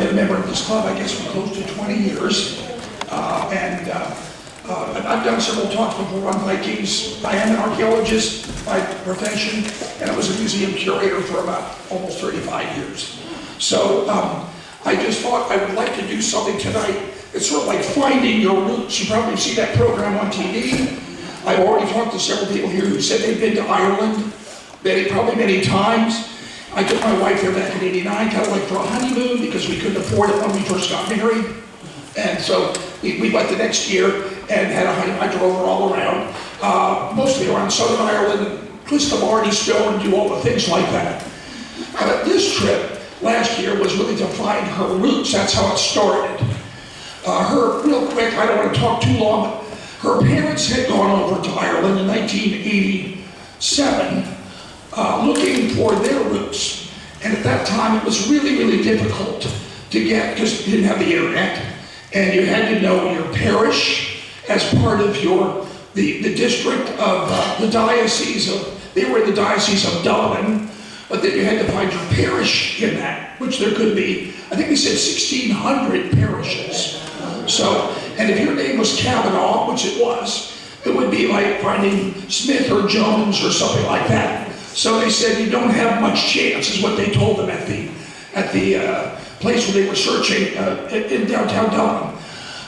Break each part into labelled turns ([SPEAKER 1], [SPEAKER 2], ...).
[SPEAKER 1] been a member of this club, I guess, for close to 20 years. I've done several talks before on Vikings. I am an archaeologist by profession, and I was a museum curator for about almost 35 years. So I just thought I would like to do something tonight. It's sort of like finding your roots. You probably see that program on TV. I've already talked to several people here who said they've been to Ireland, probably many times. I took my wife there back in '89, kind of like for a honeymoon, because we couldn't afford it when we first got married. And so we went the next year and had a honeymoon. I drove her all around, mostly around Southern Ireland, twist the Barney Stone, and do all the things like that. But this trip last year was really to find her roots. That's how it started. Real quick, I don't want to talk too long, but her parents had gone over to Ireland in 1987 looking for their roots. And at that time, it was really, really difficult to get, because you didn't have the internet, and you had to know your parish as part of the district of the diocese of, they were in the diocese of Dublin, but then you had to find your parish in that, which there could be, I think they said 1,600 parishes. So, and if your name was Kavanaugh, which it was, it would be like finding Smith or Jones or something like that. So they said you don't have much chance, is what they told them at the place where they were searching in downtown Dublin.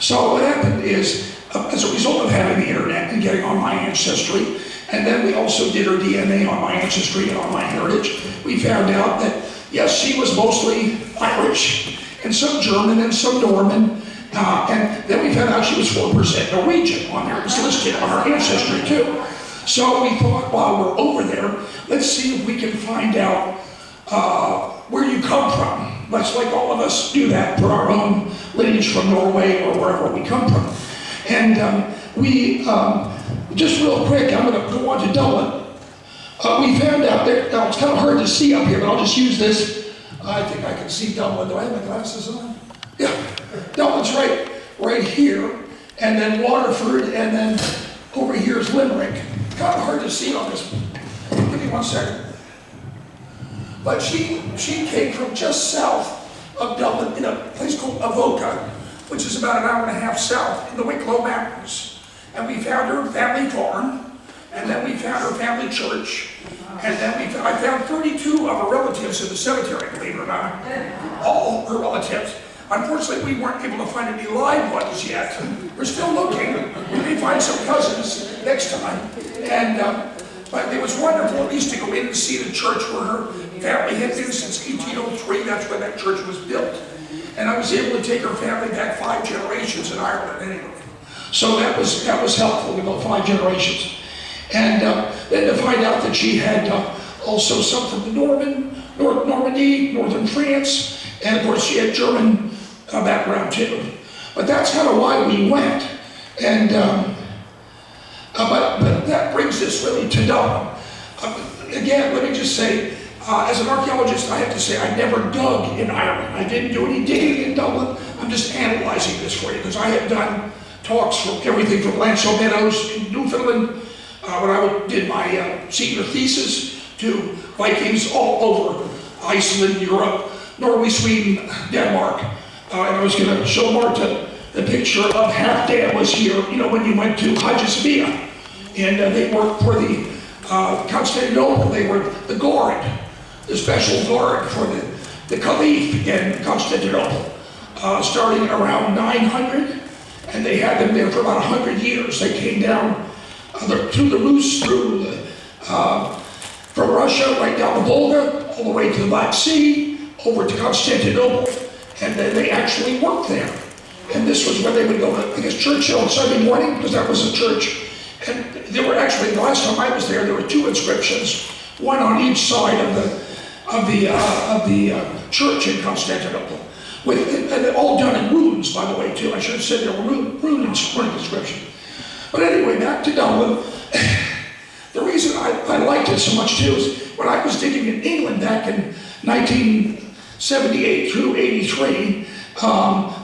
[SPEAKER 1] So what happened is, as a result of having the internet and getting on My Ancestry, and then we also did her DNA on My Ancestry and on My Heritage, we found out that, yes, she was mostly Irish, and some German and some Norman, and then we found out she was 4% Norwegian on there. It was listed on her ancestry too. So we thought, while we're over there, let's see if we can find out where you come from. Let's, like all of us, do that for our own lineage from Norway or wherever we come from. And just real quick, I'm going to go on to Dublin. We found out that, now it's kind of hard to see up here, but I'll just use this. I think I can see Dublin. Do I have my glasses on? Yeah, Dublin's right here, and then Waterford, and then over here is Limerick. Kind of hard to see on this. Give me 1 second. But she came from just south of Dublin in a place called Avoca, which is about an hour and a half south in the Wicklow Mountains. And we found her family farm, and then we found her family church, and then I found 32 of her relatives in the cemetery, believe it or not. All her relatives. Unfortunately, we weren't able to find any live ones yet. We're still looking. We may find some cousins next time. And but it was wonderful at least to go in and see the church where her family had been since 1803. That's when that church was built. And I was able to take her family back 5 generations in Ireland anyway. So that was helpful to go 5 generations. And then to find out that she had also some from the Normandy, northern France, and of course she had German background too. But that's kind of why we went. And but that brings us really to Dublin. Again, let me just say, as an archaeologist, I have to say I never dug in Ireland. I didn't do any digging in Dublin. I'm just analyzing this for you because I have done talks from everything from Lanso Meadows in Newfoundland when I did my senior thesis to Vikings all over Iceland, Europe, Norway, Sweden, Denmark. And I was going to show Marta the picture of Half Dam was here, you know, when you went to Hagismia. And they worked for the Constantinople. They were the guard, the special guard for the Caliph in Constantinople, starting around 900. And they had them there for about 100 years. They came down through the Rus, from Russia, right down the Volga, all the way to the Black Sea, over to Constantinople, and then they actually worked there. And this was where they would go to, I guess, church on Sunday morning, because that was a church. And there were actually, the last time I was there were 2 inscriptions, one on each side of the church in Constantinople, and all done in runes, by the way, too. I should have said there were rune inscriptions. But anyway, back to Dublin. The reason I liked it so much too is when I was digging in England back in 1978 through 83,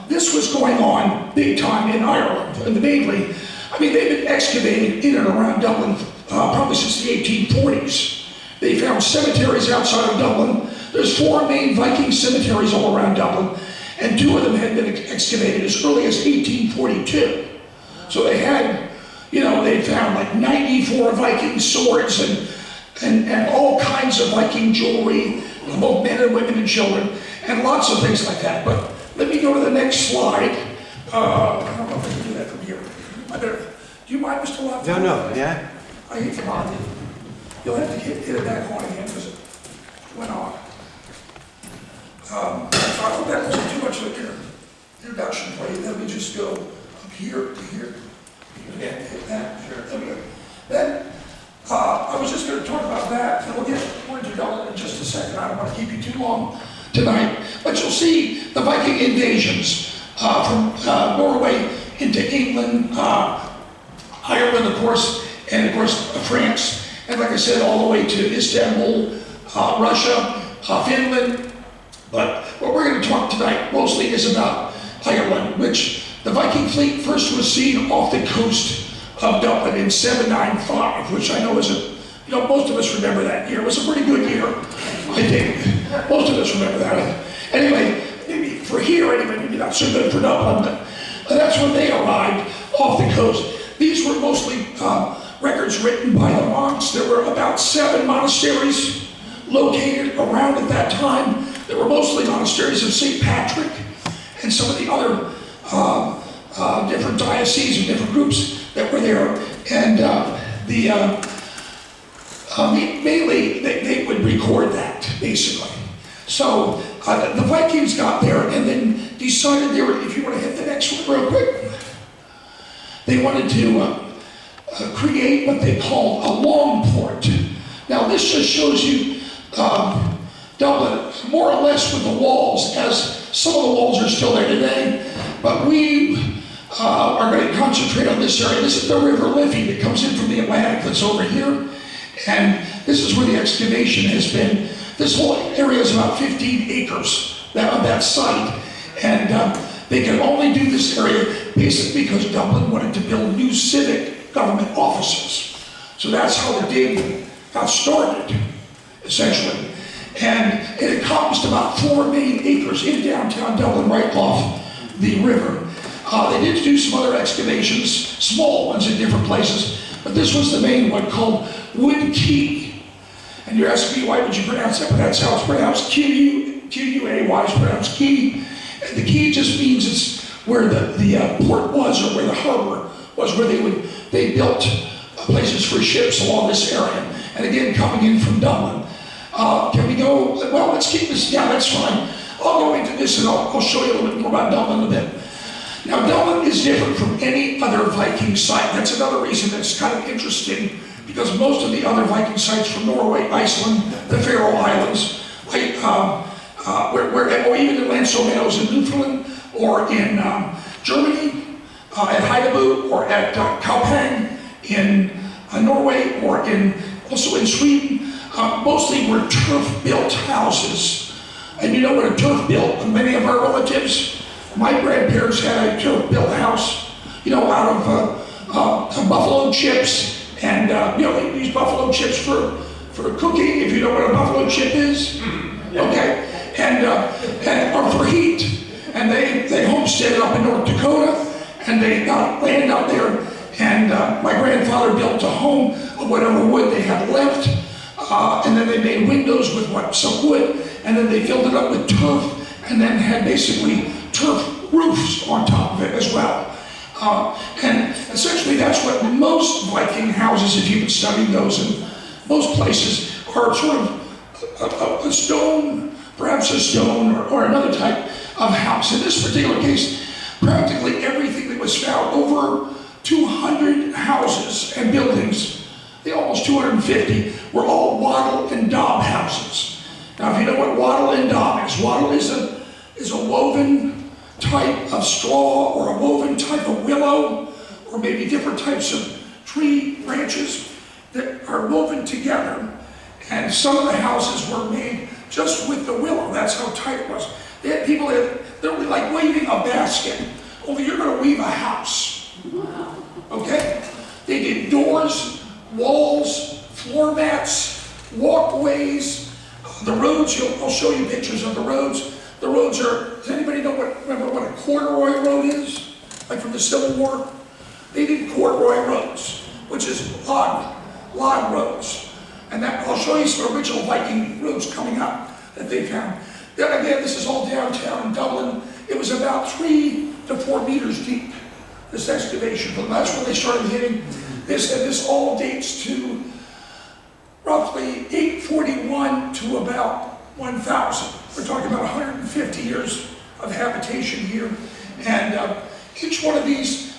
[SPEAKER 1] this was going on big time in Ireland. And mainly, I mean, they've been excavating in and around Dublin probably since the 1840s. They found cemeteries outside of Dublin. There's 4 main Viking cemeteries all around Dublin. and 2 of them had been excavated as early as 1842. So they had, they found like 94 Viking swords and all kinds of Viking jewelry, both men and women and children, and lots of things like that. But let me go to the next slide. I don't know if I can do that from here. Do you mind, Mr. Lofton?
[SPEAKER 2] No, yeah.
[SPEAKER 1] I hate to bother you. You'll have to hit it back on again because it went on. I hope that wasn't too much of an introduction for you. Let me just go up here to here. Again, hit that. Sure. There we go. Then, I was just going to talk about that, and we'll get more into Dublin in just a second. I don't want to keep you too long tonight. But you'll see the Viking invasions from Norway into England, Ireland, of course, and of course France, and like I said, all the way to Istanbul, Russia, Finland. But what we're going to talk tonight mostly is about Ireland, which the Viking fleet first was seen off the coast of Dublin in 795, which I know is most of us remember that year. It was a pretty good year, I think. Most of us remember that. Anyway, maybe for here, anyway, maybe not so good for Dublin, but that's when they arrived off the coast. These were mostly records written by the monks. There were about 7 monasteries located around at that time. There were mostly monasteries of St. Patrick and some of the other different dioceses and different groups that were there. And mainly they would record that, basically. So the Vikings got there and then decided they were, if you want to hit the next one real quick, they wanted to create what they called a long port. Now this just shows you Dublin more or less with the walls, as some of the walls are still there today, but we are going to concentrate on this area. This is the River Liffey that comes in from the Atlantic that's over here, and this is where the excavation has been. This whole area is about 15 acres of that site, and they could only do this area basically because Dublin wanted to build new civic government offices. So that's how the dig got started, essentially. And it encompassed about 4 million acres in downtown Dublin, right off the river. They did do some other excavations, small ones in different places, but this was the main one called Wood Quay. And you're asking me, why would you pronounce that? But that's how it's pronounced. Q-U-A-Y is pronounced quay. And the quay just means it's where the port was, or where the harbor was, where they built places for ships along this area. And again, coming in from Dublin. Can we go? Well, let's keep this. Yeah, that's fine. I'll go into this and I'll show you a little bit more about Dublin in a bit. Now, Dublin is different from any other Viking site. That's another reason that's kind of interesting, because most of the other Viking sites from Norway, Iceland, the Faroe Islands, or even in Landsø in Newfoundland, or in Germany, at Heidebu, or at Kaupang in Norway, or also in Sweden, mostly were turf-built houses. And you know what a turf-built, many of our relatives, my grandparents had a turf-built house, out of buffalo chips, and they use buffalo chips for cooking, if you know what a buffalo chip is. Okay, or for heat. And they homesteaded up in North Dakota, and they got land out there, and my grandfather built a home of whatever wood they had left, and then they made windows with some wood, and then they filled it up with turf, and then had basically turf roofs on top of it as well. And essentially that's what most Viking houses, if you've been studying those in most places, are sort of a stone, perhaps a stone or another type of house. In this particular case, practically everything that was found, over 200 houses and buildings, almost 250, were all wattle and daub houses. Now, if you know what wattle and daub is, wattle is a woven type of straw, or a woven type of willow, or maybe different types of tree branches that are woven together. And some of the houses were made just with the willow. That's how tight it was. They had people that were like weaving a basket, only you're going to weave a house. Okay? They did doors, walls, floor mats, walkways, the roads. I'll show you pictures of the roads. The roads are, does anybody know what corduroy road is, like from the Civil War? They did corduroy roads, which is log roads. And that, I'll show you some original Viking roads coming up that they found. Then again, this is all downtown in Dublin. It was about 3 to 4 meters deep, this excavation. But that's when they started hitting this, and this all dates to roughly 841 to about 1000. We're talking about 150 years of habitation here. And each one of these,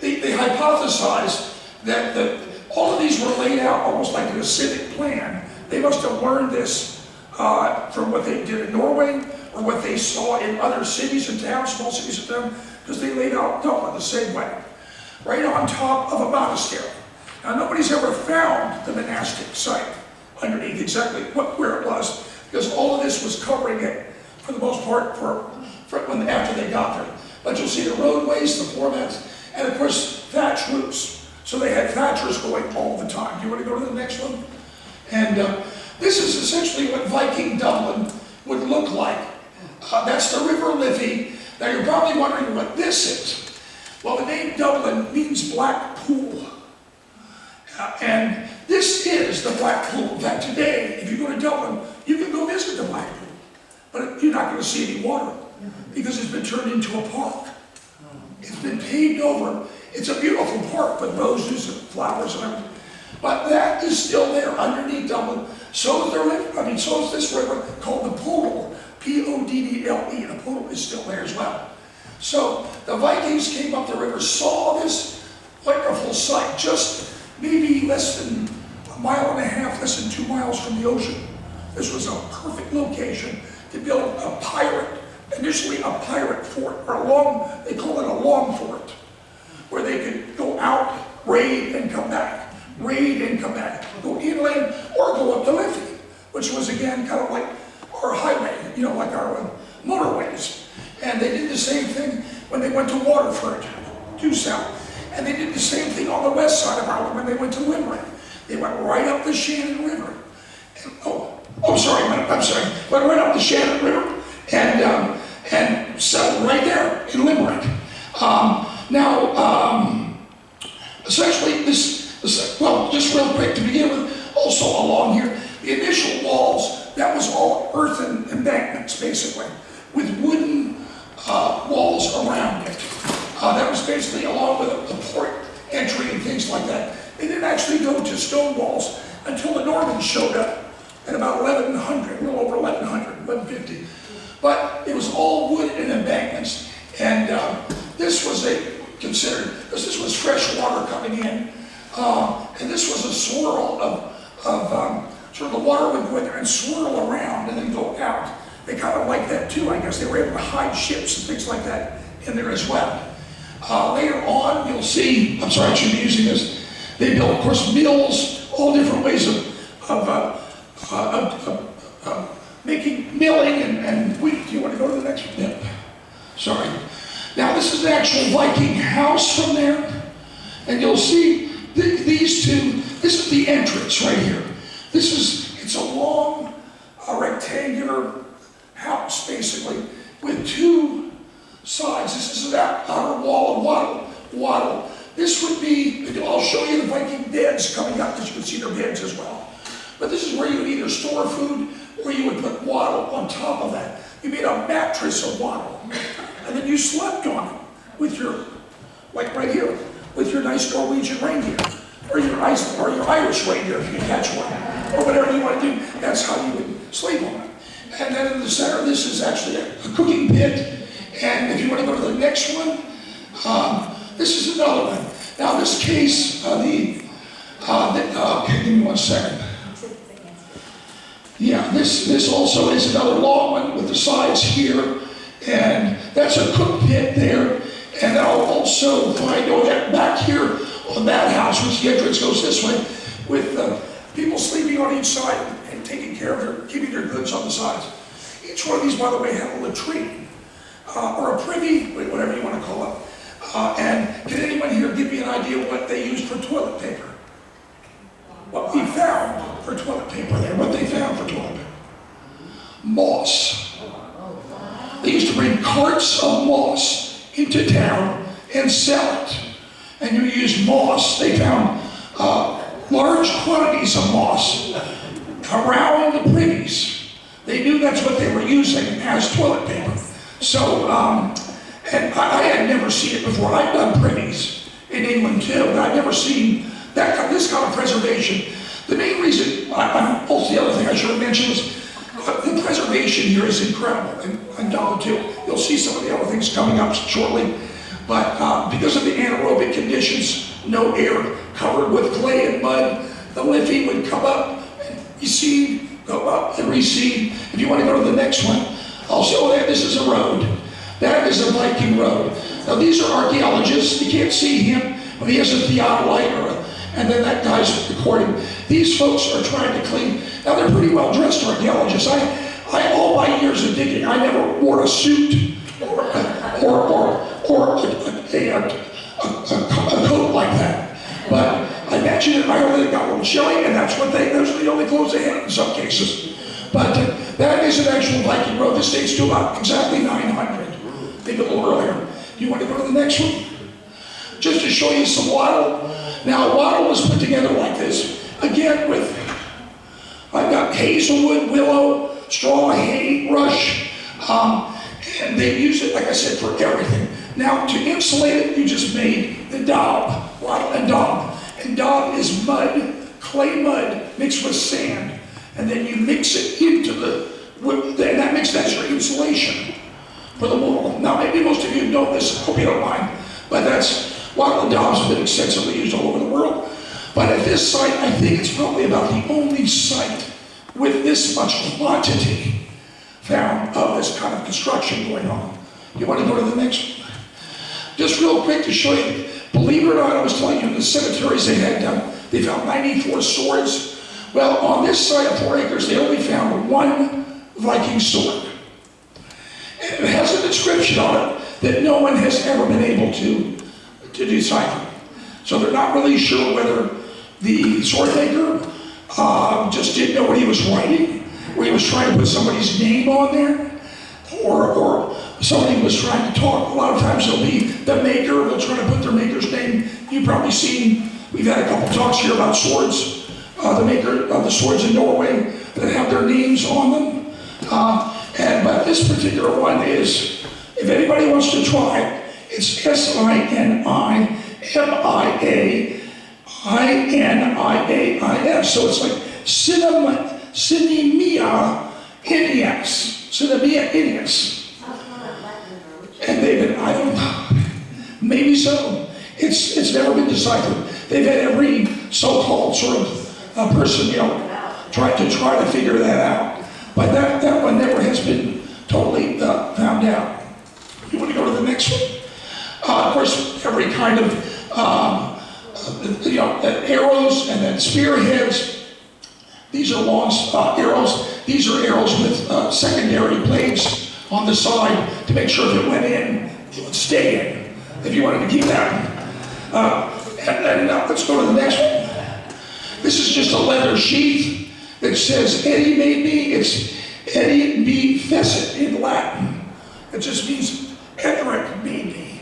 [SPEAKER 1] they hypothesized that all of these were laid out almost like in a civic plan. They must have learned this from what they did in Norway or what they saw in other cities and towns, small cities and towns, because they laid out Dublin the same way, right on top of a monastery. Now, nobody's ever found the monastic site underneath exactly where it was, because all of this was covering it for the most part for after they got there. But you'll see the roadways, the formats, and of course thatch roofs. So they had thatchers going all the time. Do you want to go to the next one? And this is essentially what Viking Dublin would look like. That's the River Liffey. Now you're probably wondering what this is. Well, the name Dublin means black pool. And this is the Black Pool. In fact, today, if you go to Dublin, you can go visit the Black Pool. But you're not going to see any water because it's been turned into a park. It's been paved over. It's a beautiful park with roses and flowers and everything. But that is still there underneath Dublin. So is this river called the Podle, P-O-D-D-L-E. The Podle is still there as well. So the Vikings came up the river, saw this wonderful site, just maybe less than a mile and a half, less than 2 miles from the ocean. This was a perfect location to build a pirate, initially a pirate fort, or they call it a long fort, where they could go out, raid, and come back. Raid and come back. Go inland or go up the Liffey, which was again kind of like our highway, like our motorways. And they did the same thing when they went to Waterford, due south. And they did the same thing on the west side of Ireland when they went to Limerick. They went right up the Shannon River. And, went right up the Shannon River and settled right there in Limerick. Essentially just real quick to begin with, also along here, the initial walls, that was all earthen embankments, basically, with wooden walls around it. That was basically along with a port entry and things like that. They didn't actually go to stone walls until the Normans showed up at about 1100, a little over 1100, 1150. But it was all wood and embankments. And this was considered, because this was fresh water coming in, and this was a swirl of sort of the water would go in there and swirl around and then go out. They kind of liked that too, I guess. They were able to hide ships and things like that in there as well. Later on, you'll see, I should be using this, they built, of course, mills, all different ways of making milling and wheat. Do you want to go to the next one? Yeah. Sorry. Now, this is an actual Viking house from there, and you'll see these two, this is the entrance right here. It's a long, rectangular house, basically, with 2 sides. This is that outer wall of wattle. This would be, I'll show you the Viking beds coming up, because you can see their beds as well. But this is where you would either store food or you would put wattle on top of that. You made a mattress of wattle, and then you slept on it with your, like right here, with your nice Norwegian reindeer, or your Irish reindeer if you can catch one, or whatever you want to do. That's how you would sleep on it. And then in the center, this is actually a cooking pit. And if you want to go to the next one, this is another one. Now this case, okay, give me 1 second. Yeah, this also is another long one with the sides here, and that's a cook pit there. And I'll also find that back here on that house, which the entrance goes this way, with people sleeping on each side and taking care of keeping their goods on the sides. Each one of these, by the way, had a latrine. Or a privy, whatever you want to call it. And can anyone here give me an idea what they used for toilet paper? What we found for toilet paper there, what they found for toilet paper. Moss. They used to to bring carts of moss into town and sell it. And you use moss. They found large quantities of moss around the privies. They knew that's what they were using as toilet paper. So, and I had never seen it before. I've done privies in England too, but I've never seen this kind of preservation. The main reason, also the other thing I should have mentioned was the preservation here is incredible, and Dollar too. You'll see some of the other things coming up shortly, but because of the anaerobic conditions, no air, covered with clay and mud, the liffey would come up, and recede, go up and recede. If you want to go to the next one, I'll show that this is a road. That is a Viking road. Now these are archaeologists. You can't see him, but he has a theodolite, and then that guy's recording. These folks are trying to clean. Now they're pretty well dressed archaeologists. I all my years of digging, I never wore a suit or a coat like that. But I imagine in Ireland it got a little chilly, and those are the only clothes they had in some cases. But that is an actual Viking road. This dates to about exactly 900, maybe a little earlier. You want to go to the next one? Just to show you some wattle. Now, wattle was put together like this. Again, I've got hazelwood, willow, straw, hay, rush, and they use it, like I said, for everything. Now, to insulate it, you just made the daub, wattle and daub. And daub is mud, clay mud mixed with sand. And then you mix it into and that's your insulation for the wall. Now, maybe most of you know this, I hope you don't mind, but wattle and daub has been extensively used all over the world. But at this site, I think it's probably about the only site with this much quantity found of this kind of construction going on. You want to go to the next one? Just real quick to show you, believe it or not, I was telling you in the cemeteries they found 94 swords. Well, on this site of 4 acres, they only found one Viking sword. And it has a description on it that no one has ever been able to decipher. So they're not really sure whether the sword maker just didn't know what he was writing, or he was trying to put somebody's name on there, or somebody was trying to talk. A lot of times there'll be the maker, they'll try to put their maker's name. You've probably seen, we've had a couple talks here about swords. The maker of the swords in Norway that have their names on them. But this particular one is, if anybody wants to try it, it's Sinmiaiais. So it's like Sinmiaiais. And they've been, I don't know, maybe so. It's never been deciphered. They've had every so-called sort of person, try to figure that out. But that one never has been totally found out. You want to go to the next one? Of course, every kind of, arrows and then spearheads. These are long arrows. These are arrows with secondary blades on the side to make sure if it went in, it would stay in, if you wanted to keep that. And then let's go to the next one. This is just a leather sheath that says Eddie made me. It's Eddie me fecit in Latin. It just means Edric made me.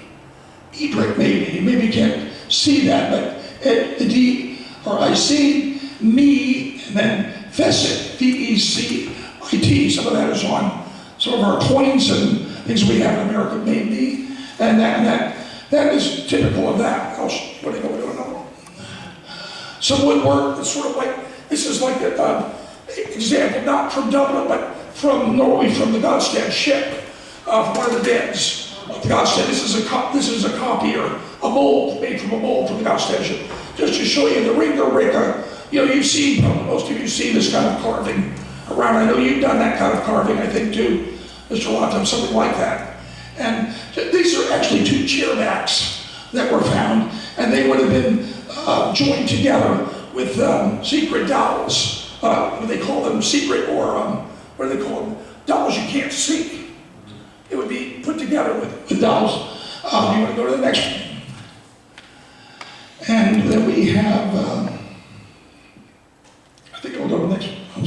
[SPEAKER 1] Edric made me. Maybe you can't see that, but Eddie, or I see me, and then fecit, V-E-C-I-T. Some of that is on some of our coins and things we have in America, made me. And that is typical of that. What do you know? Some woodwork that's sort of like, this is like an example, not from Dublin, but from Norway, from the Godstead ship, from one of the dens of the Godstead. This is a copy or a mold, made from a mold from the Godstead ship. Just to show you the ringa. You've seen, most of you see this kind of carving around. I know you've done that kind of carving, I think too, Mr. Lottom, something like that. And these are actually 2 chair backs that were found, and they would have been joined together with secret dowels. They call them secret, or what do they call them? Dowels you can't see. It would be put together with dowels. You want to go to the next one? And then we have, I think we'll go to the next one.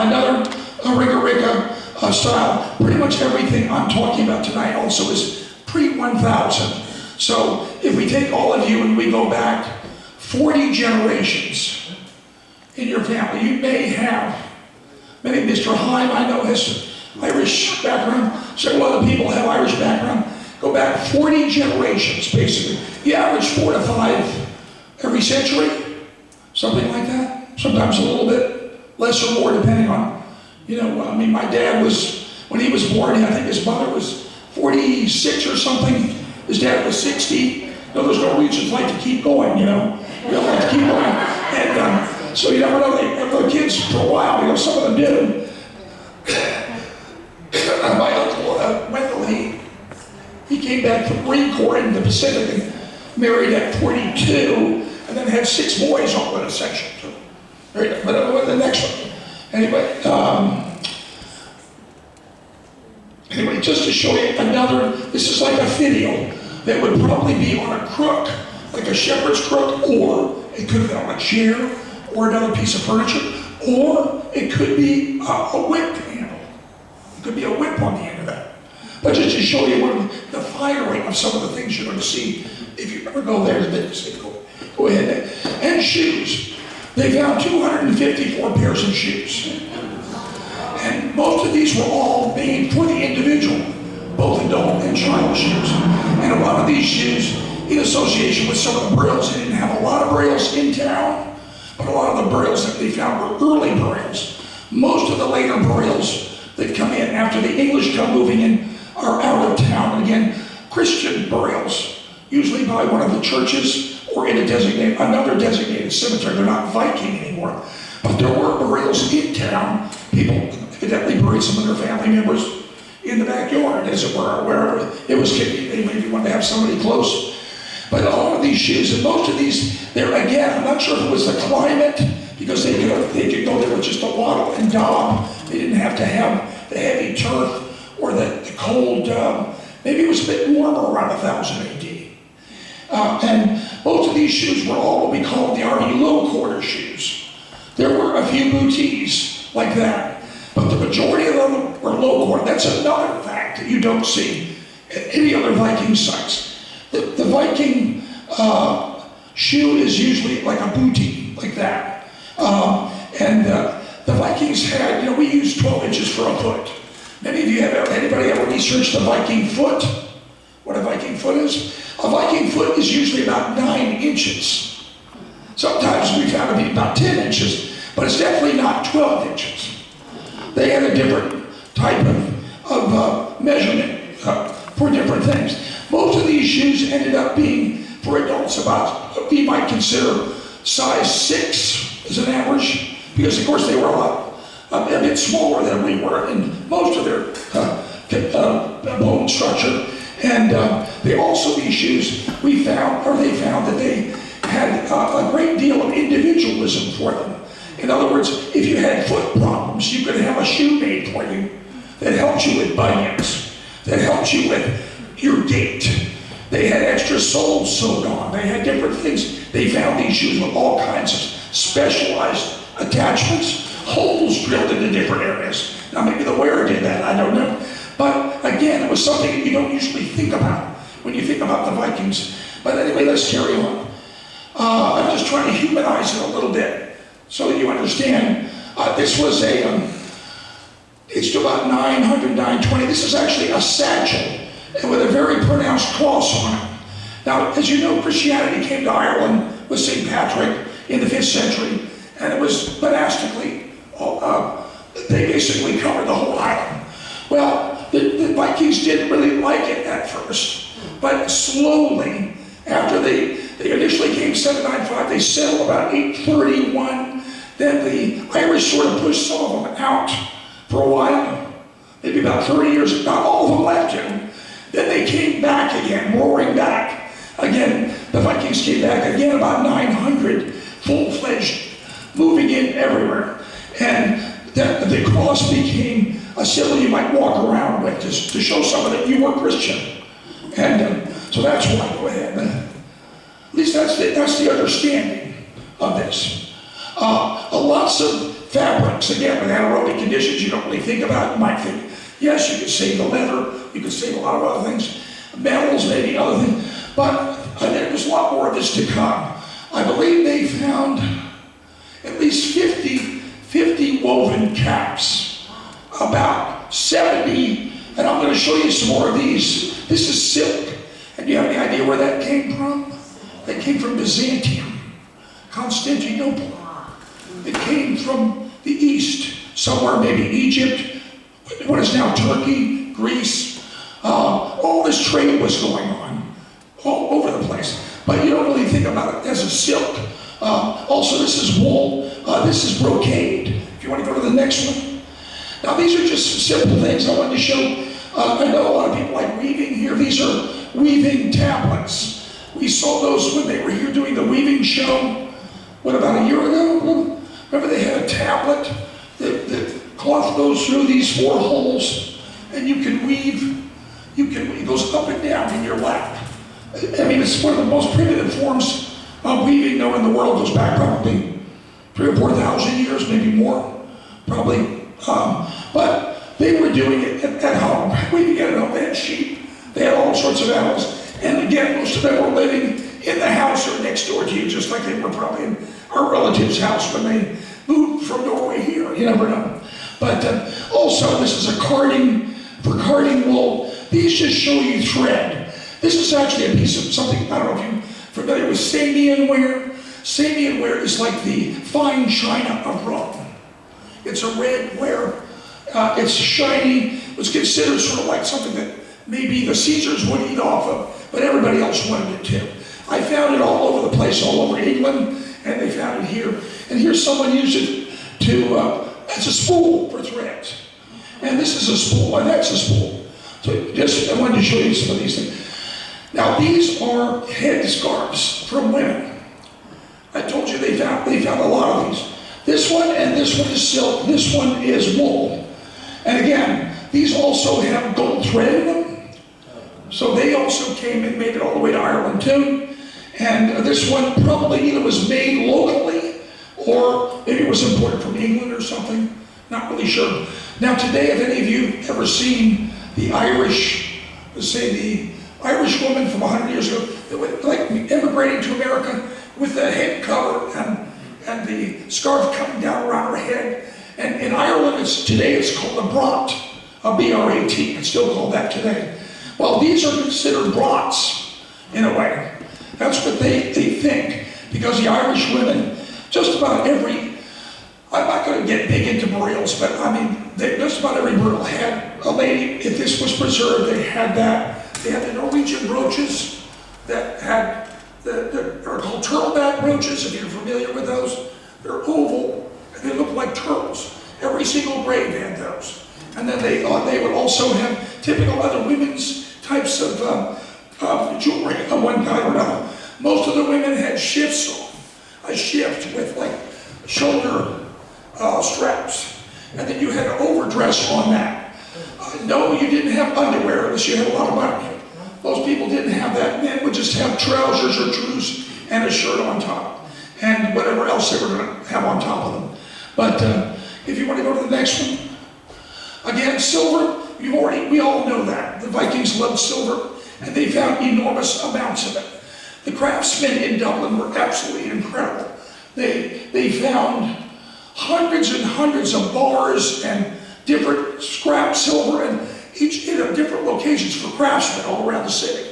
[SPEAKER 1] Another ringa style. Pretty much everything I'm talking about tonight also is pre-1000. So if we take all of you and we go back 40 generations in your family, you may have, maybe Mr. Heim, I know, has Irish background. Several other people have Irish background. Go back 40 generations, basically. You average 4 to 5 every century, something like that. Sometimes a little bit less or more, depending on, I mean, my dad was, when he was born, I think his mother was 46 or something. His dad was 60. Those Norwegians like to keep going, They like to keep going. And so you never know, they have their kids for a while, some of them did. My uncle, Wendell, he came back from the Marine Corps in the Pacific and married at 42, and then had 6 boys all in a section. So, but the next one. Anyway, just to show you another, this is like a video that would probably be on a crook, like a shepherd's crook, or it could have been on a chair, or another piece of furniture, or it could be a whip handle. It could be a whip on the end of that. But just to show you the firing of some of the things you're going to see, if you ever go there, go ahead. And shoes. They found 254 pairs of shoes. And most of these were all made for the individual, both adult and child shoes. And a lot of these shoes, in association with some of the burials, they didn't have a lot of burials in town, but a lot of the burials that they found were early burials. Most of the later burials that come in after the English come moving in are out of town. And again, Christian burials, usually by one of the churches or in another designated cemetery. They're not Viking anymore. But there were burials in town. People evidently buried some of their family members in the backyard, as it were, wherever it was convenient. They maybe wanted to have somebody close. But a lot of these shoes, and most of these, I'm not sure if it was the climate, because they could go there with just a wattle and daub. They didn't have to have the heavy turf or the cold, maybe it was a bit warmer around 1000 AD. And most of these shoes were all what we call the Army low quarter shoes. There were a few booties like that, but the majority of them were low quarter. That's another fact that you don't see at any other Viking sites. The Viking shoe is usually like a bootie, like that. The Vikings had, we use 12 inches for a foot. Many of you anybody ever researched the Viking foot? What a Viking foot is? A Viking foot is usually about 9 inches. Sometimes we found it to be about 10 inches, but it's definitely not 12 inches. They had a different type of measurement for different things. Most of these shoes ended up being, for adults, about what we might consider size 6 as an average, because of course they were a bit smaller than we were in most of their bone structure. And these shoes, they found that they had a great deal of individualism for them. In other words, if you had foot problems, you could have a shoe made for you that helped you with bunions, that helped you with your gait. They had extra soles sewed on. They had different things. They found these shoes with all kinds of specialized attachments, holes drilled into different areas. Now maybe the wearer did that, I don't know. But again, it was something that you don't usually think about when you think about the Vikings. But anyway, let's carry on. I'm just trying to humanize it a little bit so that you understand. This was it's about 900, 920. This is actually a satchel and with a very pronounced cross on it. Now, as you know, Christianity came to Ireland with St. Patrick in the 5th century, and it was monastically, they basically covered the whole island. Well, the Vikings didn't really like it at first, but slowly, after they initially came 795, they settled about 831. Then the Irish sort of pushed some of them out for a while, maybe about 30 years. Not all of them left him. Then they came back again, roaring back. Again, the Vikings came back again about 900, full-fledged, moving in everywhere. And the cross became a symbol you might walk around with to show someone that you were Christian. And so that's why, go ahead. At least that's the understanding of this. Lots of fabrics, again, with anaerobic conditions you don't really think about. You might think Yes, you could save the leather, you could save a lot of other things, metals, maybe other things, but there's a lot more of this to come. I believe they found at least 50 woven caps, about 70, and I'm going to show you some more of these. This is silk, and do you have any idea where that came from? That came from Byzantium, Constantinople. It came from the east, somewhere maybe Egypt, what is now Turkey, Greece. All this trade was going on all over the place. But you don't really think about it as a silk. Also, this is wool. This is brocade. If you want to go to the next one. Now, these are just simple things I wanted to show. I know a lot of people like weaving here. These are weaving tablets. We saw those when they were here doing the weaving show, about a year ago? Remember they had a tablet? The cloth goes through these 4 holes, and you can weave. It goes up and down in your lap. I mean, it's one of the most primitive forms of weaving known in the world. It goes back probably 3,000 or 4,000 years, maybe more, probably. But they were doing it at home. Weaving at home. They had sheep. They had all sorts of animals. And again, most of them were living in the house or next door to you, just like they were probably in our relative's house when they moved from Norway here. You never know. But also, this is a carding, for carding wool. These just show you thread. This is actually a piece of something, I don't know if you're familiar with Samian ware. Samian ware is like the fine china of Rome. It's a red ware. It's shiny. It was considered sort of like something that maybe the Caesars would eat off of, but everybody else wanted it too. I found it all over the place, all over England, and they found it here. And here someone used it as a spool for threads. And this is a spool, and that's a spool. So I wanted to show you some of these things. Now these are head scarves from women. I told you they found a lot of these. This one and this one is silk, this one is wool. And again, these also have gold thread in them. So they also came and made it all the way to Ireland too. And this one probably either was made locally or maybe it was imported from England or something. Not really sure. Now today, if any of you have ever seen the Irish, the Irish woman from 100 years ago, that was like immigrating to America with the head cover and the scarf coming down around her head. And in Ireland, today it's called a brat, a B-R-A-T. It's still called that today. Well, these are considered brats in a way. That's what they think, because the Irish women, just about every, I'm not going to get big into burials, but I mean, just about every burial had a lady, if this was preserved, they had that. They had the Norwegian brooches that had, they're called turtleback brooches, if you're familiar with those. They're oval, and they look like turtles. Every single grave had those. And then they would also have typical other women's types of jewelry of one kind or another. Most of the women had shifts on, a shift with like shoulder straps. And then you had an overdress on that. No, you didn't have underwear unless you had a lot of money. Most people didn't have that. Men would just have trousers or trews and a shirt on top. And whatever else they were going to have on top of them. But if you want to go to the next one, again, silver, we all know that. The Vikings loved silver, and they found enormous amounts of it. The craftsmen in Dublin were absolutely incredible. They found hundreds and hundreds of bars and different scrap silver, and each in different locations for craftsmen all around the city.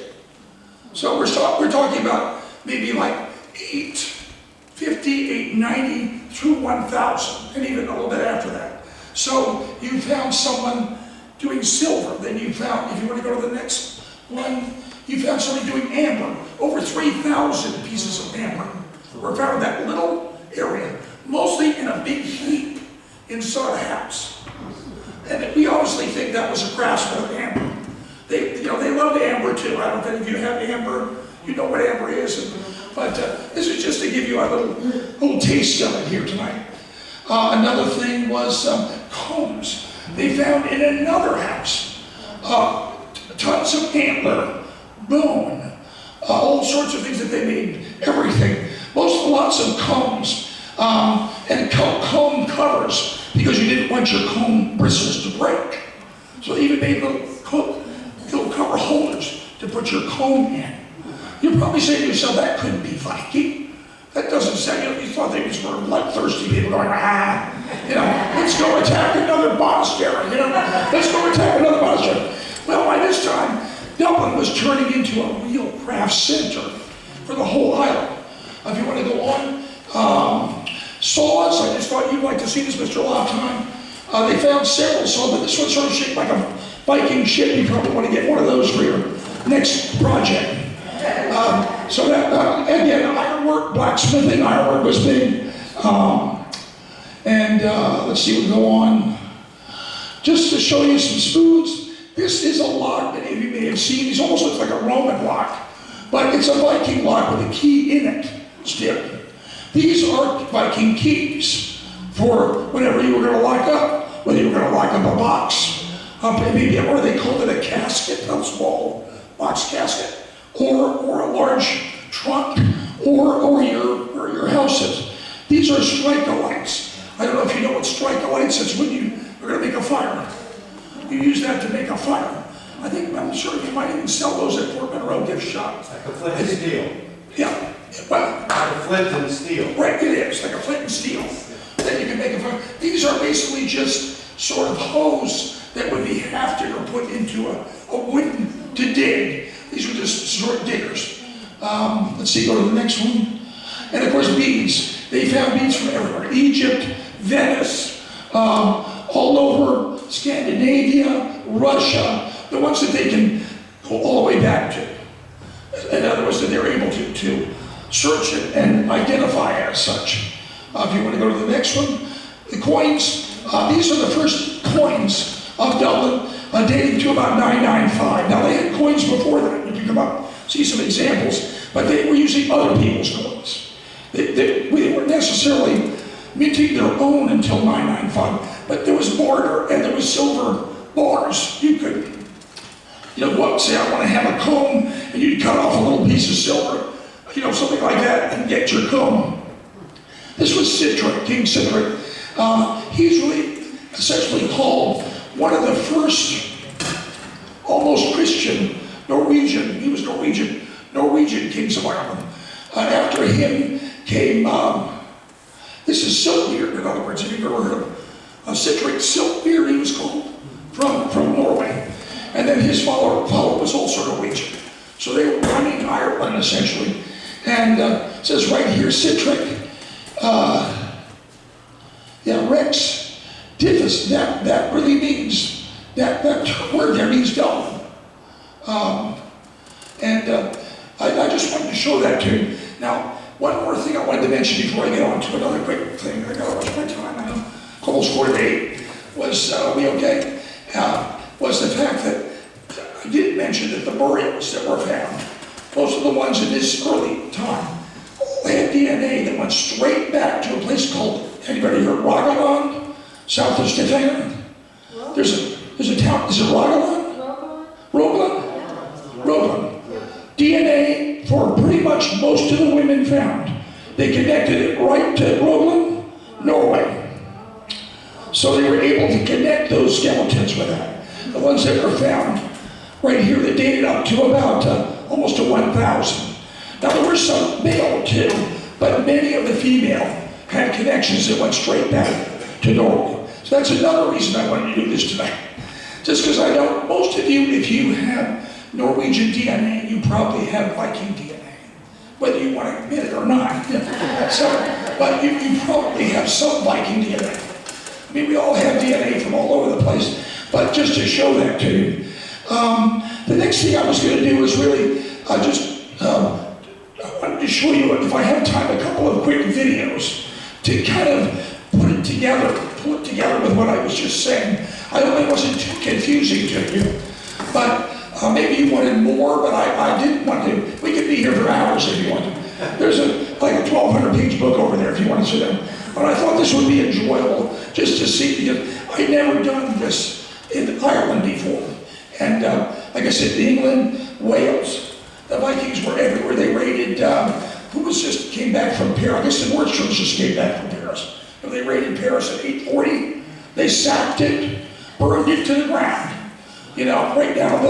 [SPEAKER 1] So we're talking about maybe like 850, 890 through 1,000, and even a little bit after that. So you found someone doing silver. Then you found, if you want to go to the next one, you found somebody doing amber. Over 3,000 pieces of amber were found in that little area, mostly in a big heap inside a house. And we obviously think that was a craftsman of amber. They loved amber too. I don't know if any of you have amber. You know what amber is. But this is just to give you a little taste of it here tonight. Another thing was combs. They found in another house tons of antler, bone, all sorts of things that they made, everything. Lots of combs and comb covers, because you didn't want your comb bristles to break. So they even made little cover holders to put your comb in. You're probably saying to yourself, that couldn't be Viking. That doesn't sound, you thought they were bloodthirsty people going, let's go attack another monastery, let's go attack another monastery. Well, by this time, Dublin was turning into a real craft center for the whole island. If you want to go on, saws, I just thought you'd like to see this, Mr. Loftheim. They found several saws, but this one's sort of shaped like a Viking ship. You probably want to get one of those for your next project. So that, again, ironwork, blacksmithing, ironwork was big. Let's see, we'll go on. Just to show you some spoons, this is a lock that you may have seen. It almost looks like a Roman lock, but it's a Viking lock with a key in it still. These are Viking keys for whenever you were going to lock up, whether you were going to lock up a box, maybe, or they called it a casket, a small box casket, or a large trunk, or your houses. These are strike-a-lights. I don't know if you know what strike-a-lights is. When you are going to make a fire, you use that to make a fire. I'm sure you might even sell those at Fort Monroe gift shop.
[SPEAKER 2] Like a flint and steel.
[SPEAKER 1] Yeah. Well,
[SPEAKER 2] like a flint and steel.
[SPEAKER 1] Right, it is, like a flint and steel. Then you can make a fire. These are basically just sort of hose that would be hafted or put into a wooden to dig. These were just short diggers. Let's see, go to the next one. And of course, beads. They found beads from everywhere. Egypt, Venice, all over Scandinavia, Russia, the ones that they can go all the way back to. In other words, that they're able to search it and identify as such. If you want to go to the next one, the coins. These are the first coins of Dublin, dating to about 995. Now, they had coins before that. You can come up, see some examples, but they were using other people's coins. They weren't necessarily minting their own until 995, but there was barter and there was silver bars. You could, go up and say, I want to have a comb, and you'd cut off a little piece of silver, something like that, and get your comb. This was Sitrick, King Sitrick. He's really essentially called one of the first almost Christian Norwegian, he was Norwegian kings of Ireland. After him came, this is Silkbeard, in other words, if you've ever heard of Sitrick Silkbeard, he was called, from Norway. And then his follower was also Norwegian. So they were running Ireland, essentially. And it says right here, Sitrick, Rex Diffus, that really means, that word there means Dublin. I just wanted to show that to you. Now, one more thing I wanted to mention before I get on to another quick thing. I gotta watch my time, I know. Almost 48. Was the fact that I did mention that the burials that were found, most of the ones in this early time, all had DNA that went straight back to a place called, anybody heard Rogaland, south of Stavanger? There's a town, is it Rogaland? Rogaland. DNA for pretty much most of the women found. They connected it right to Rogaland, Norway. So they were able to connect those skeletons with that. The ones that were found right here that dated up to about almost to 1,000. Now there were some male too, but many of the female had connections that went straight back to Norway. So that's another reason I wanted to do this tonight. Just because I know most of you, if you have Norwegian DNA, you probably have Viking DNA, whether you want to admit it or not. But you probably have some Viking DNA. I mean, we all have DNA from all over the place, but just to show that to you. The next thing I was going to do was really I wanted to show you, if I have time, a couple of quick videos to kind of pull it together with what I was just saying. I hope it wasn't too confusing to you, but maybe you wanted more, but I didn't want to. We could be here for hours if you want to. There's like a 1,200-page book over there if you want to sit down. But I thought this would be enjoyable just to see, because I'd never done this in Ireland before. And like I said, England, Wales, the Vikings were everywhere. They raided, came back from Paris. I guess the Nordstrom just came back from Paris. They raided Paris in 840. They sacked it, burned it to the ground. right down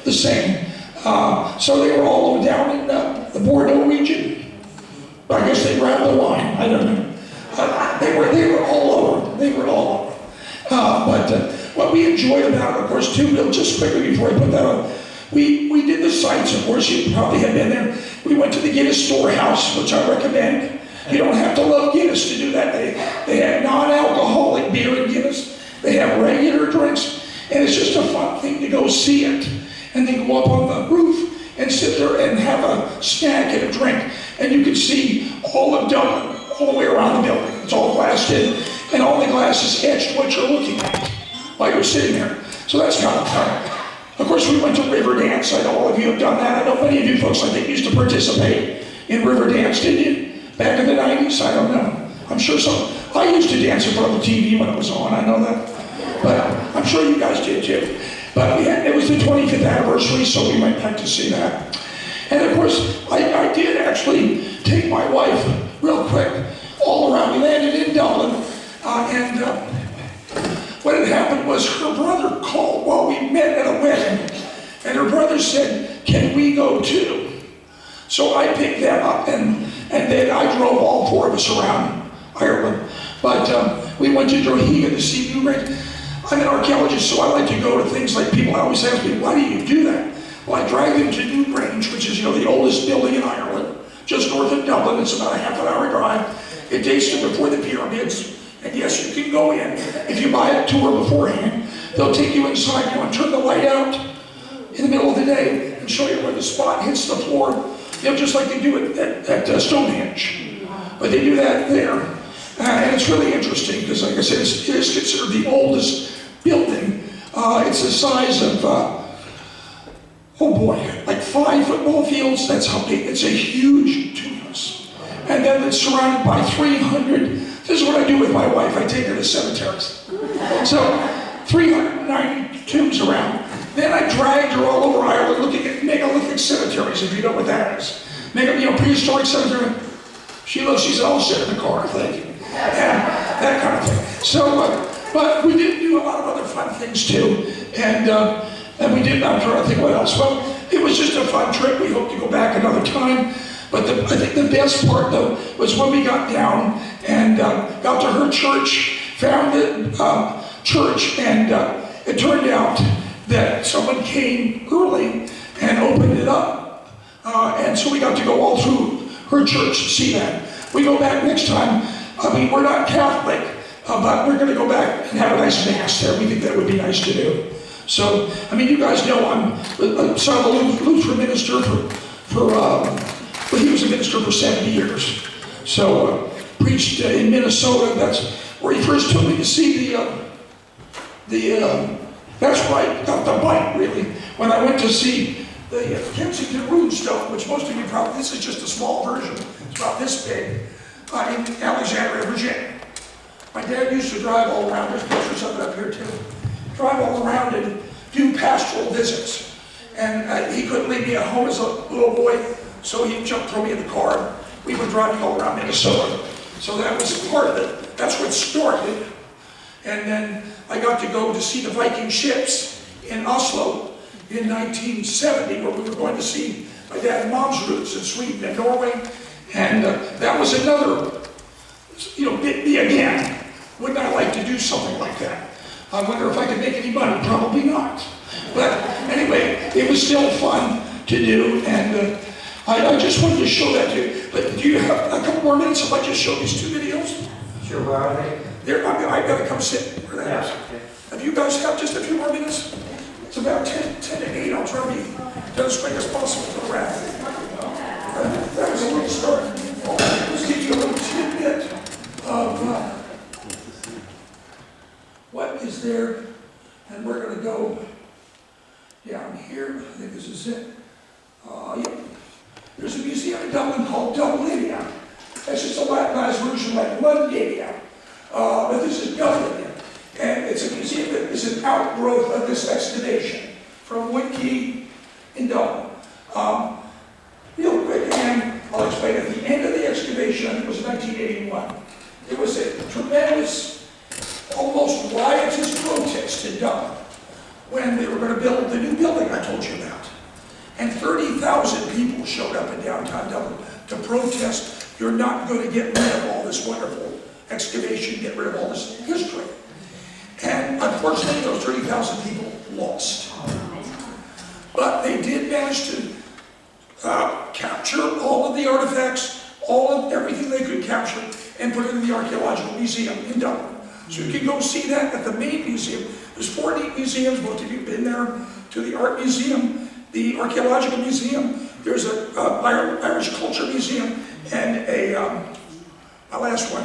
[SPEAKER 1] the same. So they were all down in the Bordeaux region. I guess they grabbed the line, I don't know. They were all over, they were all over. But what we enjoyed about it, of course, too, Bill, just quickly before I put that on, we did the sites, of course, you probably have been there. We went to the Guinness Storehouse, which I recommend. You don't have to love Guinness to do that. They have non-alcoholic beer in Guinness. They have regular drinks, and it's just a fun thing to go see it. And then go up on the roof and sit there and have a snack and a drink. And you can see all of Dublin, all the way around the building. It's all glassed in, and all the glass is etched what you're looking at while you're sitting there. So that's kind of fun. Of course, we went to river dance. I know all of you have done that. I know many of you folks, I think, used to participate in river dance, didn't you? Back in the 90s? I don't know. I'm sure some. I used to dance in front of the TV when it was on. I know that. But I'm sure you guys did too. But it was the 25th anniversary, so we went back to see that. And of course, I did actually take my wife real quick all around. We landed in Dublin, and what had happened was her brother called while we met at a wedding, and her brother said, "Can we go too?" So I picked them up, and then I drove all four of us around Ireland. But we went to Drogheda to see Newgrange. I'm an archaeologist, so I like to go to things like people always ask me, why do you do that? Well, I drive them to Newgrange, which is the oldest building in Ireland, just north of Dublin. It's about a half-an-hour drive. It dates to before the pyramids. And yes, you can go in. If you buy a tour beforehand, they'll take you inside, and turn the light out in the middle of the day and show you where the spot hits the floor. Just like they do it at Stonehenge. But they do that there. And it's really interesting because, like I said, it is considered the oldest building. It's the size of, like 5 football fields. That's how big. It's a huge tombs. And then it's surrounded by 300. This is what I do with my wife. I take her to cemeteries. So 390 tombs around. Then I dragged her all over Ireland looking at megalithic cemeteries, if you know what that is. Prehistoric cemetery. She said, I'll sit in the car, thank you. And that kind of thing. So, but we did do a lot of other fun things too. And we did, I'm trying to think what else. Well, it was just a fun trip. We hope to go back another time. But I think the best part though was when we got down and got to her church, found the church, and it turned out that someone came early and opened it up. And so we got to go all through her church to see that. We go back next time. We're not Catholic, but we're going to go back and have a nice mass there. We think that would be nice to do. So, you guys know I'm a son of a Lutheran minister he was a minister for 70 years. So, preached in Minnesota. That's where he first took me to see that's where I got the bite, really. When I went to see the Kensington Runestone, which most of you probably, this is just a small version. It's about this big, in Alexandria, Virginia. My dad used to drive all around. There's pictures of it up here too. Drive all around and do pastoral visits. And he couldn't leave me at home as a little boy, so he'd throw me in the car. We were driving all around Minnesota. So that was part of it. That's what started. And then I got to go to see the Viking ships in Oslo in 1970, where we were going to see my dad and mom's roots in Sweden and Norway. And that was another, me again. Wouldn't I like to do something like that? I wonder if I could make any money. Probably not. But anyway, it was still fun to do. And I just wanted to show that to you. But do you have a couple more minutes if I just show these 2 videos?
[SPEAKER 2] Sure, where are they?
[SPEAKER 1] I've got to come sit where that is.
[SPEAKER 2] Okay.
[SPEAKER 1] Have you guys got just a few more minutes? It's about 10 to 8. I'll try to be done as quick as possible for the wrap. That was a little start. Let's give you a little tidbit of what is there. And we're going to go down here. I think this is it. There's a museum in Dublin called Dublinia. That's just a Latinized version like Londinia. But this is Dublinia. And it's a museum that is an outgrowth of this excavation from Woodkey in Dublin. Real quick, again, I'll explain. At the end of the excavation, I think it was 1981, there was a tremendous, almost riotous protest in Dublin when they were going to build people showed up in downtown Dublin to protest. You're not going to get rid of all this wonderful excavation, get rid of all this history. And unfortunately, those 30,000 people lost. But they did manage to capture all of the artifacts, everything they could capture, and put it in the Archaeological Museum in Dublin. So you can go see that at the main museum. There's 4 neat museums. Most of you have been there, to the Art Museum, the Archaeological Museum. There's a Irish Culture Museum, and my last one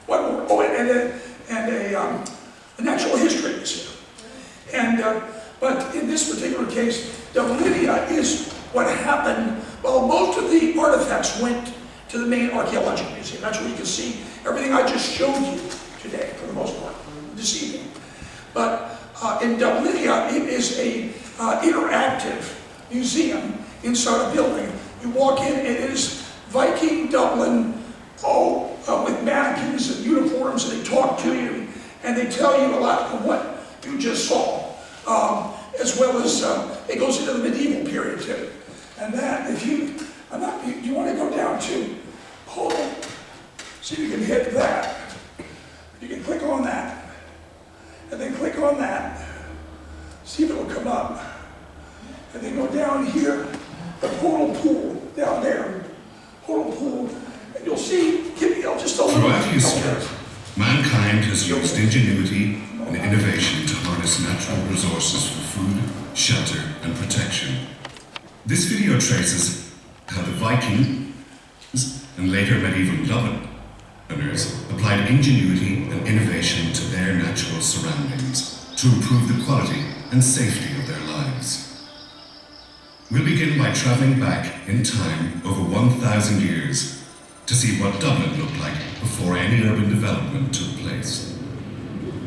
[SPEAKER 1] more. Oh, and a Natural History Museum. But in this particular case, Dublinia is what happened. Well, most of the artifacts went to the main Archaeological Museum. That's where you can see everything I just showed you today, for the most part, this evening. But in Dublinia, it is a interactive museum inside a building. You walk in, and it is Viking Dublin, with mannequins and uniforms, and they talk to you, and they tell you a lot of what you just saw, as well as it goes into the medieval period too. And that, you want to go down to, see if you can hit that. You can click on that, and then click on that. See if it'll come up. And then go down here, the portal pool down there. Portal pool, and you'll see, just a little.
[SPEAKER 3] Throughout history, mankind has used ingenuity and innovation to harness natural resources for food, shelter, and protection. This video traces how the Vikings and later medieval Dubliners applied ingenuity and innovation to their natural surroundings to improve the quality and safety of their lives. We'll begin by traveling back in time over 1,000 years to see what Dublin looked like before any urban development took place.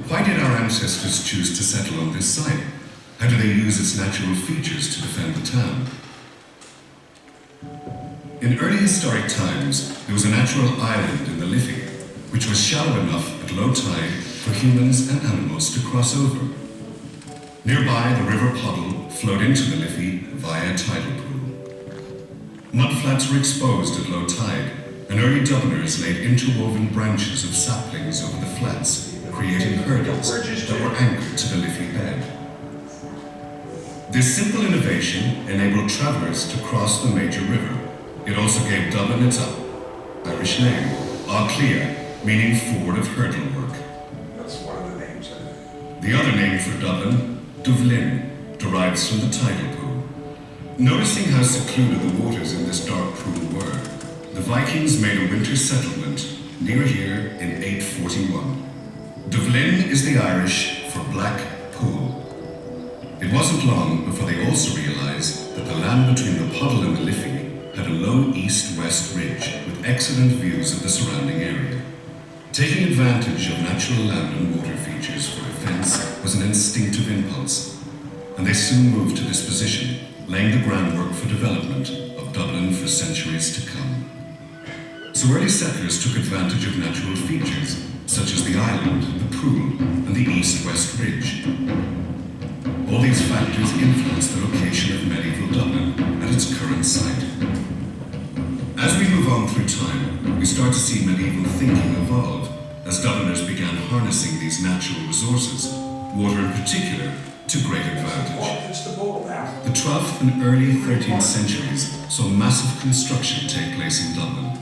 [SPEAKER 3] Why did our ancestors choose to settle on this site? How do they use its natural features to defend the town? In early historic times, there was a natural island in the Liffey, which was shallow enough at low tide for humans and animals to cross over. Nearby, the River Poddle flowed into the Liffey via a tidal pool. Mudflats were exposed at low tide, and early Dubliners laid interwoven branches of saplings over the flats, creating hurdles that were anchored to the Liffey bed. This simple innovation enabled travelers to cross the major river. It also gave Dublin its Irish name, Auclia, meaning ford of hurdle work.
[SPEAKER 1] That's one of the names.
[SPEAKER 3] The other name for Dublin, Dublin, derives from the tidal pool. Noticing how secluded the waters in this dark pool were, the Vikings made a winter settlement near here in 841. Dublin is the Irish for black pool. It wasn't long before they also realized that the land between the Poddle and the Liffey had a low east-west ridge with excellent views of the surrounding area. Taking advantage of natural land and water features for defense was an instinctive impulse, and they soon moved to this position, laying the groundwork for development of Dublin for centuries to come. So early settlers took advantage of natural features, such as the island, the pool, and the east-west ridge. All these factors influenced the location of medieval Dublin at its current site. As we move on through time, we start to see medieval thinking evolve as Dubliners began harnessing these natural resources, water in particular, to great advantage. The 12th and early 13th centuries saw massive construction take place in Dublin.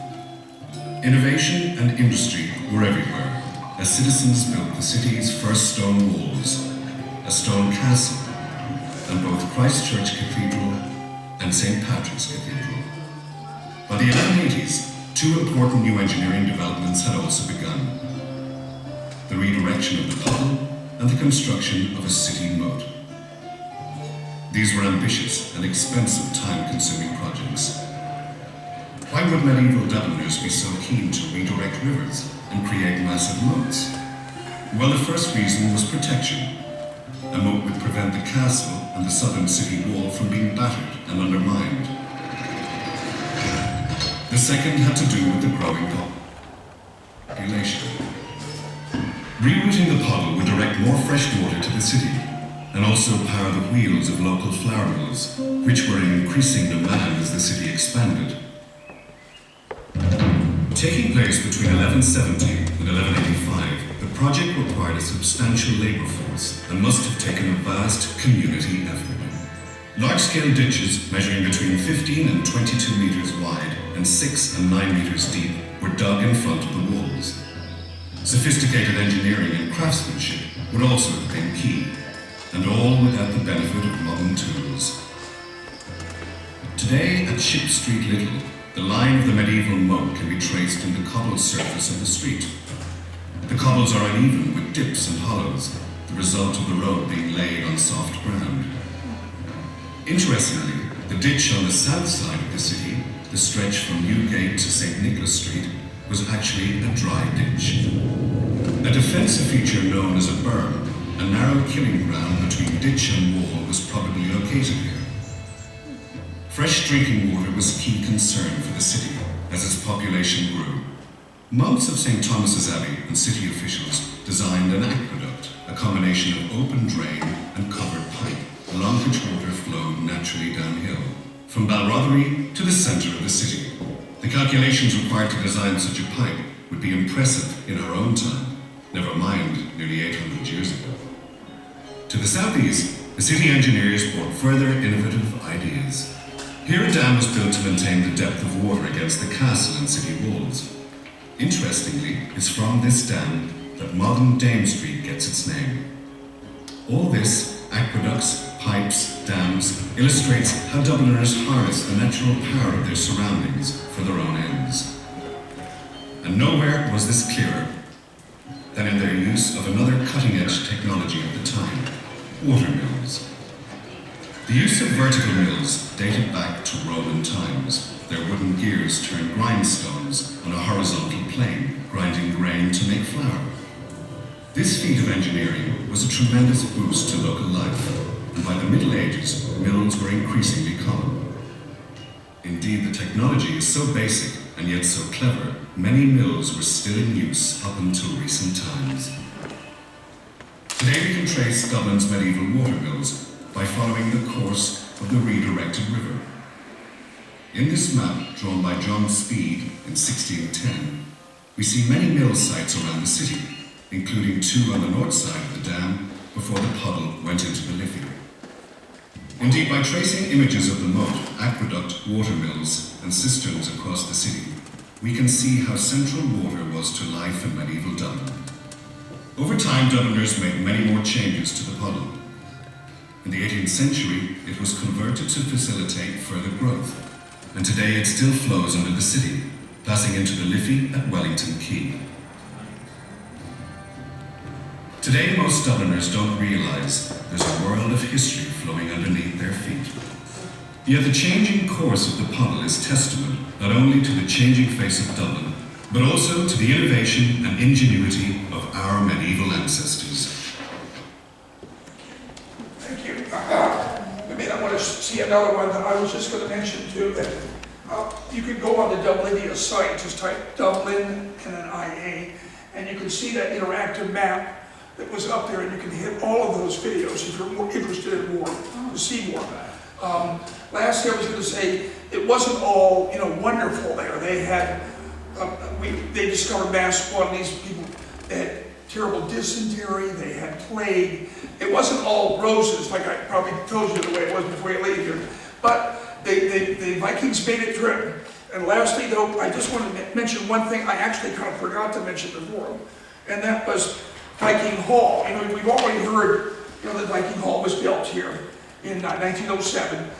[SPEAKER 3] Innovation and industry were everywhere as citizens built the city's first stone walls, a stone castle, and both Christ Church Cathedral and St. Patrick's Cathedral. By the 1180s, two important new engineering developments had also begun: the redirection of the Poddle and the construction of a city moat. These were ambitious and expensive, time-consuming projects. Why would medieval Dubliners be so keen to redirect rivers and create massive moats? Well, the first reason was protection. A moat would prevent the castle and the southern city wall from being battered and undermined. The second had to do with the growing population. Rerouting the Poddle would direct more fresh water to the city and also power the wheels of local flour mills, which were in increasing demand as the city expanded. Taking place between 1170 and 1185, the project required a substantial labor force and must have taken a vast community effort. Large-scale ditches measuring between 15 and 22 meters wide and 6 and 9 meters deep were dug in front of the walls. Sophisticated engineering and craftsmanship would also have been key, and all without the benefit of modern tools. Today at Ship Street Little, the line of the medieval moat can be traced in the cobbled surface of the street. The cobbles are uneven with dips and hollows, the result of the road being laid on soft ground. Interestingly, the ditch on the south side of the city, the stretch from Newgate to St. Nicholas Street, was actually a dry ditch. A defensive feature known as a berm, a narrow killing ground between ditch and wall, was probably located here. Fresh drinking water was a key concern for the city as its population grew. Monks of St. Thomas's Abbey and city officials designed an aqueduct, a combination of open drain and covered pipe, along which water flowed naturally downhill, from Balrothery to the centre of the city. The calculations required to design such a pipe would be impressive in our own time, never mind nearly 800 years ago. To the southeast, the city engineers brought further innovative ideas. Here a dam was built to maintain the depth of water against the castle and city walls. Interestingly, it's from this dam that modern Dame Street gets its name. All this, aqueducts, pipes, dams, illustrates how Dubliners harness the natural power of their surroundings for their own ends. And nowhere was this clearer than in their use of another cutting-edge technology of the time, water mills. The use of vertical mills dated back to Roman times. Their wooden gears turned grindstones on a horizontal plane, grinding grain to make flour. This feat of engineering was a tremendous boost to local life, and by the Middle Ages, mills were increasingly common. Indeed, the technology is so basic and yet so clever, many mills were still in use up until recent times. Today we can trace Dublin's medieval water mills by following the course of the redirected river. In this map, drawn by John Speed in 1610, we see many mill sites around the city, including 2 on the north side of the dam before the puddle went into the Liffey. Indeed, by tracing images of the moat, aqueduct, water mills, and cisterns across the city, we can see how central water was to life in medieval Dublin. Over time, Dubliners made many more changes to the puddle. In the 18th century, it was converted to facilitate further growth, and today it still flows under the city, passing into the Liffey at Wellington Quay. Today, most Dubliners don't realize there's a world of history flowing underneath their feet. Yet the changing course of the puddle is testament not only to the changing face of Dublin, but also to the innovation and ingenuity of our medieval ancestors.
[SPEAKER 1] Thank you. I mean, I want to see another one that I was just going to mention too, that you could go on the Dublinia site, just type Dublin and an IA, and you can see that interactive map that was up there, and you can hit all of those videos if you're more interested in more, to see more. Lastly, I was going to say, it wasn't all, wonderful there. They had, they discovered mass quantities of people that had terrible dysentery, they had plague. It wasn't all roses, like I probably told you the way it was before you leave here. But the Vikings made it through. And lastly, though, I just want to mention one thing I actually kind of forgot to mention before, and that was Viking Hall. We've already heard, that Viking Hall was built here in 1907.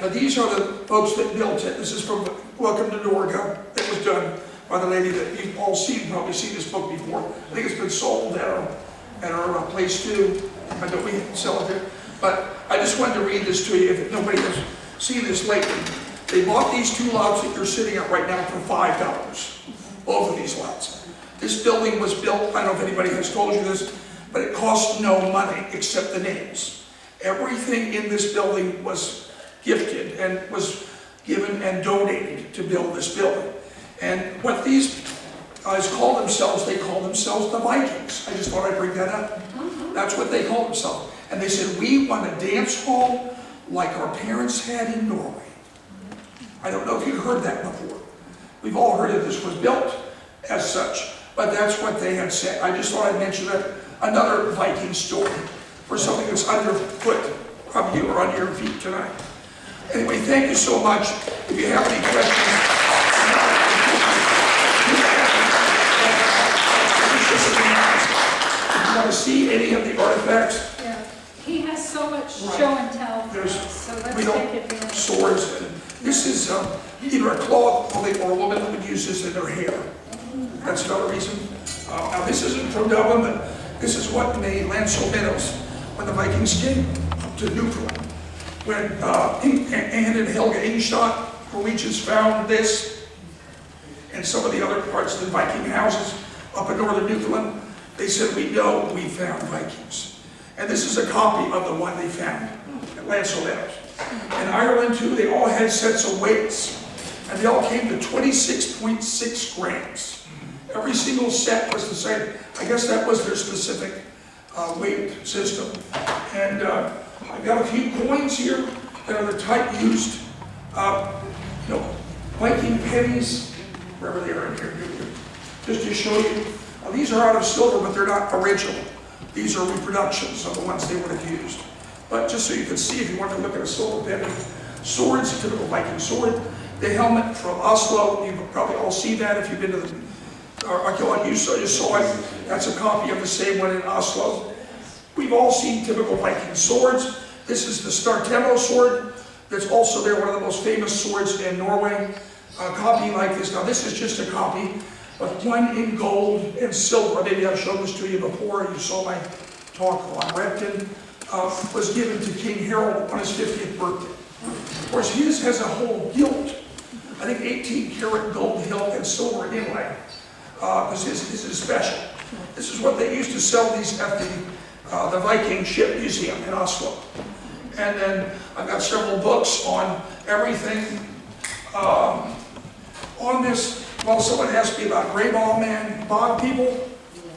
[SPEAKER 1] But these are the folks that built it. This is from Welcome to Norge. That was done by the lady that you've all probably seen this book before. I think it's been sold at our place too. I don't we sell it there. But I just wanted to read this to you if nobody has seen this lately. They bought these 2 lots that you're sitting at right now for $5. Both of these lots. This building was built, I don't know if anybody has told you this, but it cost no money except the names. Everything in this building was gifted and was given and donated to build this building. And what these guys call themselves, they call themselves the Vikings. I just thought I'd bring that up. That's what they call themselves. And they said, we want a dance hall, like our parents had in Norway. I don't know if you've heard that before. We've all heard that this was built as such, but that's what they had said. I just thought I'd mention that, another Viking story for something that's underfoot of you or under your feet tonight. Anyway, thank you so much. If you have any questions, if you want to see any of the artifacts,
[SPEAKER 4] Yeah. He has so much show and tell for
[SPEAKER 1] there's
[SPEAKER 4] us, so let's
[SPEAKER 1] we
[SPEAKER 4] take
[SPEAKER 1] don't
[SPEAKER 4] advantage.
[SPEAKER 1] swords. And this is either a cloth or a woman would use this in their hair. That's another reason. Now this isn't from Dublin, but this is what made Landsel Meadows when the Vikings came up to Newfoundland. When Anne and Helga Ingstad, Norwegians, found this and some of the other parts of the Viking houses up in northern Newfoundland, they said, we know we found Vikings. And this is a copy of the one they found at Landsel Meadows. In Ireland too, they all had sets of weights, and they all came to 26.6 grams. Every single set was the same. I guess that was their specific weight system. And I've got a few coins here that are the type used, Viking pennies, wherever they are in here, just to show you. These are out of silver, but they're not original. These are reproductions of the ones they would have used. But just so you can see, if you want to look at a silver penny, swords, a typical Viking sword, the helmet from Oslo, you've probably all seen that if you've been to the archaeology, you saw it. That's a copy of the same one in Oslo. We've all seen typical Viking swords. This is the Startemo sword. That's also there, one of the most famous swords in Norway. A copy like this. Now this is just a copy, but one in gold and silver. Maybe I've shown this to you before. You saw my talk on Repton. Was given to King Harold on his 50th birthday. Of course, his has a whole gilt, I think 18 karat gold hilt and silver inlay, because his is special. This is what they used to sell these at the Viking Ship Museum in Oslo. And then I've got several books on everything on this. Well, someone asked me about Grey Ball Man bog people.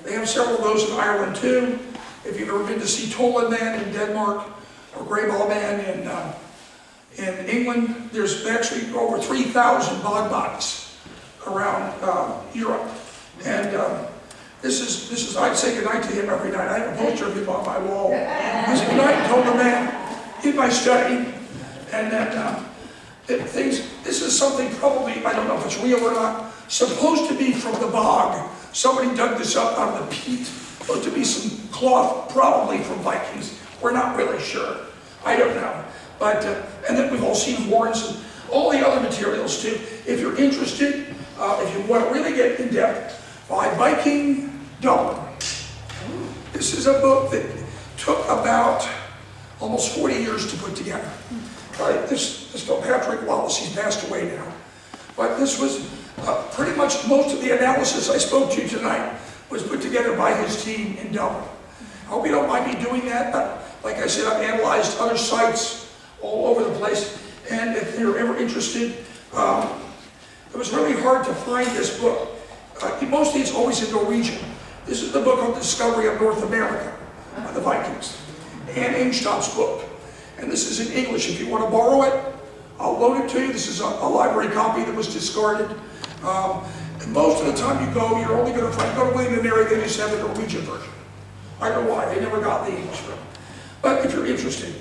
[SPEAKER 1] They have several of those in Ireland too. If you've ever been to see Toland Man in Denmark or Grey Ball Man in England, there's actually over 3,000 bog bodies around Europe. And this is I'd say goodnight to him every night. I have a poster of him on my wall. I said goodnight, Toland Man, in my study. And then this is something probably, I don't know if it's real or not, supposed to be from the bog. Somebody dug this up out of the peat. Supposed to be some cloth, probably from Vikings. We're not really sure. I don't know. But, and then we've all seen horns and all the other materials too. If you're interested, if you want to really get in depth, by Viking Dublin. This is a book that took about almost 40 years to put together. This fellow Patrick Wallace, he's passed away now. But this was pretty much most of the analysis I spoke to tonight was put together by his team in Dublin. I hope you don't mind me doing that, but like I said, I've analyzed other sites all over the place, and if you're ever interested, it was really hard to find this book. Mostly it's always in Norwegian. This is the book on the discovery of North America by the Vikings. Anne Ingstad's book. And this is in English. If you want to borrow it, I'll loan it to you. This is a library copy that was discarded. And most of the time you go, you're only going to find, go to William and Mary, they just have the Norwegian version. I don't know why, they never got the English version. But if you're interested,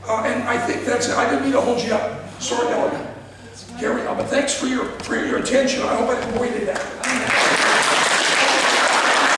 [SPEAKER 1] and I think that's it. I didn't mean to hold you up. Sorry, Ellen. Carry on, but thanks for your attention. I hope I didn't bore you to death.